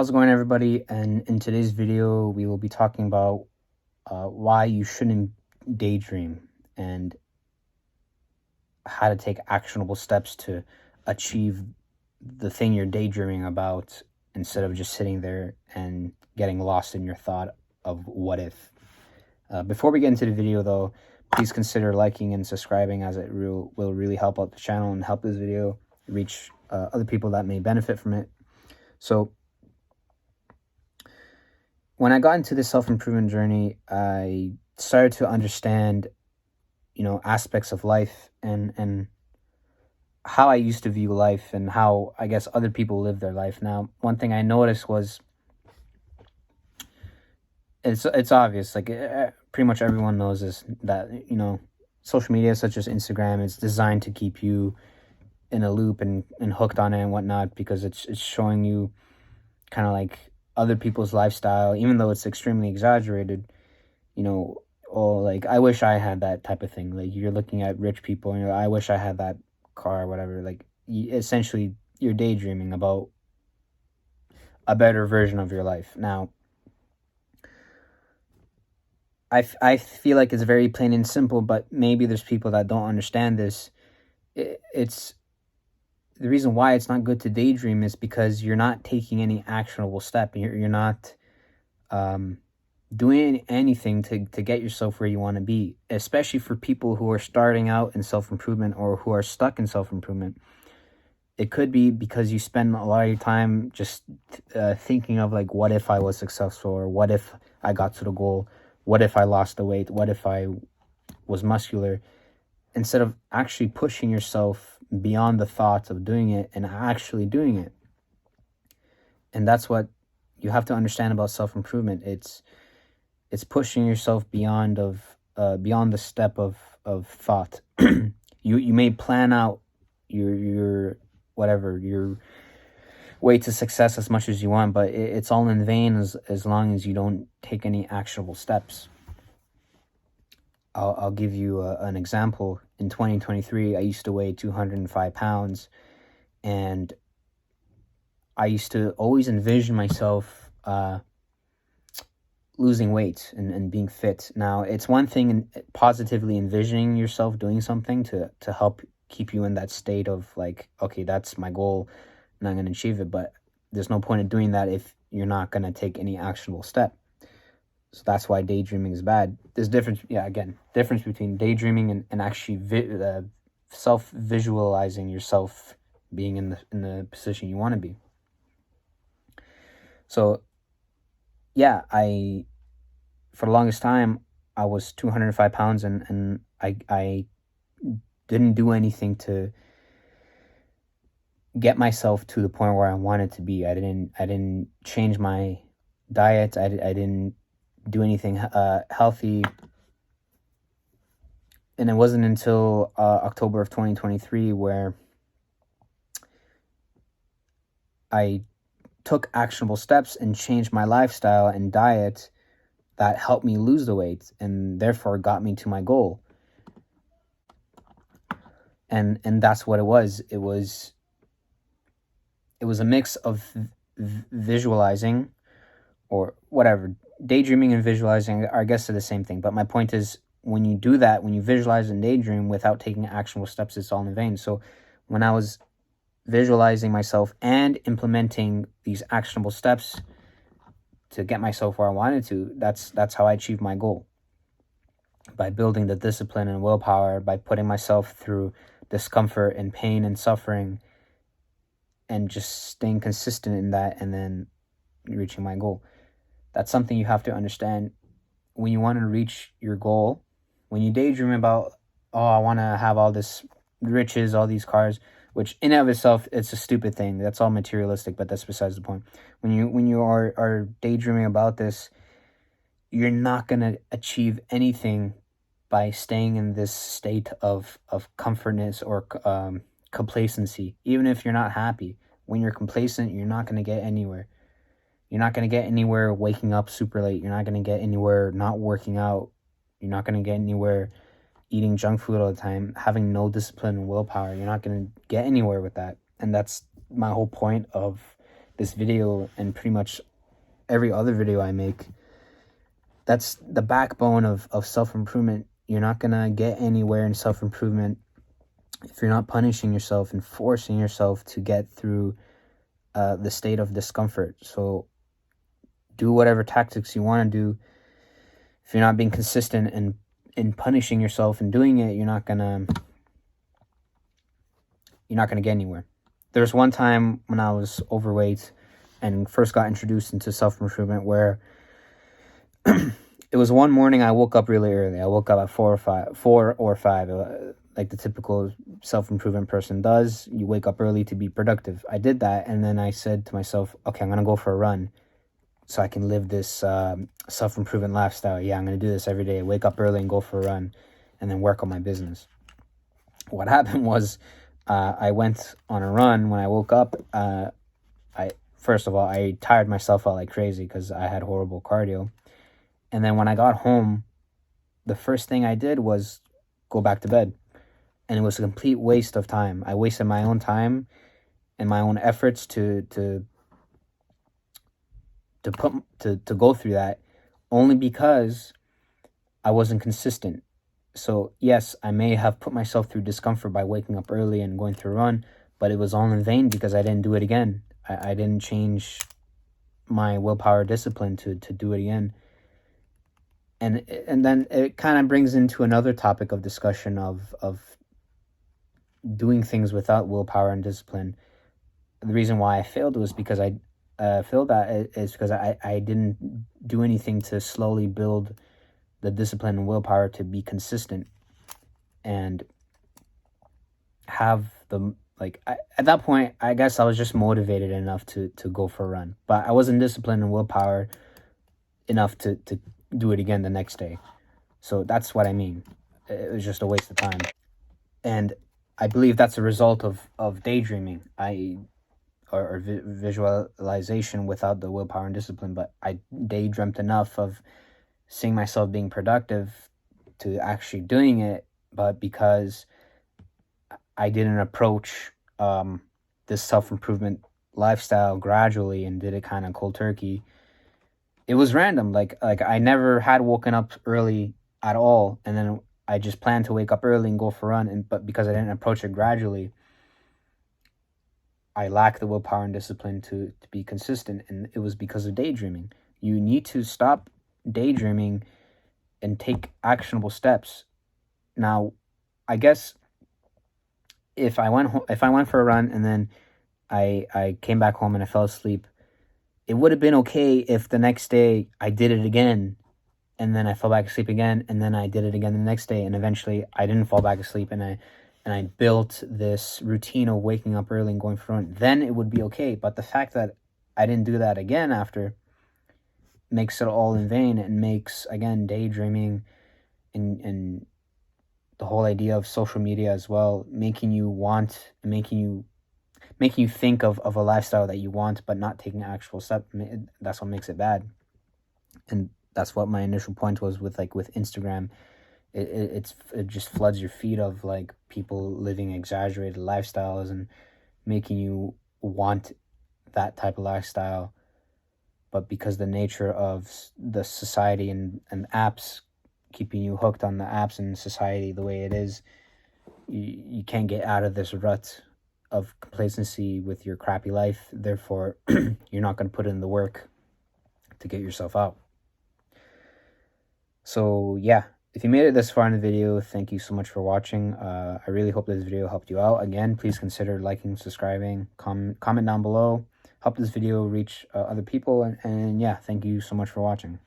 How's it going, everybody? And in today's video, we will be talking about why you shouldn't daydream and how to take actionable steps to achieve the thing you're daydreaming about instead of just sitting there and getting lost in your thought of what if. Before we get into the video, though, please consider liking and subscribing, as it will really help out the channel and help this video reach other people that may benefit from it. So when I got into this self-improvement journey, I started to understand, aspects of life and how I used to view life and how I guess other people live their life. Now, one thing I noticed was it's obvious, like pretty much everyone knows this, that social media such as Instagram is designed to keep you in a loop and hooked on it and whatnot, because it's showing you kind of like other people's lifestyle, even though it's extremely exaggerated. Or like, I wish I had that type of thing. Like, you're looking at rich people and I wish I had that car or whatever. Like, essentially you're daydreaming about a better version of your life. Now, I feel like it's very plain and simple, but maybe there's people that don't understand this. It's the reason why it's not good to daydream is because you're not taking any actionable step. You're not doing anything to get yourself where you want to be, especially for people who are starting out in self-improvement or who are stuck in self-improvement. It could be because you spend a lot of your time just thinking of, like, what if I was successful, or what if I got to the goal, what if I lost the weight, what if I was muscular, instead of actually pushing yourself beyond the thoughts of doing it and actually doing it. And that's what you have to understand about self-improvement. It's pushing yourself beyond the step of thought. You may plan out your way to success as much as you want, but it's all in vain as long as you don't take any actionable steps. I'll give you an example. In 2023, I used to weigh 205 pounds, and I used to always envision myself losing weight and being fit. Now, it's one thing in positively envisioning yourself doing something to help keep you in that state of, like, okay, that's my goal and I'm going to achieve it, but there's no point in doing that if you're not going to take any actionable step. So that's why daydreaming is bad. There's difference between daydreaming and actually self-visualizing yourself being in the position you want to be. So yeah, for the longest time, I was 205 pounds and I didn't do anything to get myself to the point where I wanted to be. I didn't change my diet. I didn't do anything healthy. And it wasn't until October of 2023 where I took actionable steps and changed my lifestyle and diet that helped me lose the weight and therefore got me to my goal. And that's what it was. It was a mix of visualizing, or whatever. Daydreaming and visualizing, I guess, are the same thing. But my point is, when you do that, when you visualize and daydream without taking actionable steps, it's all in vain. So when I was visualizing myself and implementing these actionable steps to get myself where I wanted to, that's how I achieved my goal. By building the discipline and willpower, by putting myself through discomfort and pain and suffering, and just staying consistent in that, and then reaching my goal. That's something you have to understand. When you want to reach your goal, when you daydream about, oh, I want to have all this riches, all these cars, which in and of itself, it's a stupid thing. That's all materialistic, but that's besides the point. When you are daydreaming about this, you're not going to achieve anything by staying in this state of comfortness or complacency. Even if you're not happy, when you're complacent, you're not going to get anywhere. You're not going to get anywhere waking up super late. You're not going to get anywhere not working out. You're not going to get anywhere eating junk food all the time, having no discipline and willpower. You're not going to get anywhere with that. And that's my whole point of this video and pretty much every other video I make, that's the backbone of self-improvement. You're not gonna get anywhere in self-improvement if you're not punishing yourself and forcing yourself to get through the state of discomfort. So do whatever tactics you want to do. If you're not being consistent and in punishing yourself and doing it, you're not gonna get anywhere. There was one time when I was overweight and first got introduced into self-improvement where it was one morning I woke up really early. I woke up at 4 or 5, like the typical self-improvement person does. You wake up early to be productive. I did that, and then I said to myself, okay, I'm going to go for a run so I can live this self-improvement lifestyle. Yeah, I'm going to do this every day. Wake up early and go for a run and then work on my business. What happened was I went on a run. When I woke up, first of all, I tired myself out like crazy because I had horrible cardio. And then when I got home, the first thing I did was go back to bed. And it was a complete waste of time. I wasted my own time and my own efforts to go through that, only because I wasn't consistent. So yes, I may have put myself through discomfort by waking up early and going through a run, but it was all in vain because I didn't do it again. I didn't change my willpower discipline to do it again. And then it kind of brings into another topic of discussion of doing things without willpower and discipline. The reason why I failed was because I didn't do anything to slowly build the discipline and willpower to be consistent and have the, at that point, I guess I was just motivated enough to go for a run, but I wasn't disciplined and willpower enough to do it again the next day. So that's what I mean. It was just a waste of time. And I believe that's a result of daydreaming. Or visualization without the willpower and discipline, but I daydreamt enough of seeing myself being productive to actually doing it, but because I didn't approach this self-improvement lifestyle gradually and did it kind of cold turkey, it was random. Like I never had woken up early at all, and then I just planned to wake up early and go for a run, but because I didn't approach it gradually, I lack the willpower and discipline to be consistent, and it was because of daydreaming. You need to stop daydreaming and take actionable steps. Now, I guess if I went for a run and then I came back home and I fell asleep, it would have been okay if the next day I did it again and then I fell back asleep again and then I did it again the next day, and eventually I didn't fall back asleep and I built this routine of waking up early and going for a run. Then it would be okay. But the fact that I didn't do that again after makes it all in vain, and makes, again, daydreaming and the whole idea of social media as well, making you think of a lifestyle that you want but not taking actual steps. That's what makes it bad. And that's what my initial point was with Instagram. It just floods your feed of people living exaggerated lifestyles and making you want that type of lifestyle, but because the nature of the society and apps keeping you hooked on the apps and society the way it is, you can't get out of this rut of complacency with your crappy life. Therefore, you're not going to put in the work to get yourself out. So yeah, if you made it this far in the video, thank you so much for watching. I really hope this video helped you out. Again, please consider liking, subscribing, comment down below. Help this video reach other people. And yeah, thank you so much for watching.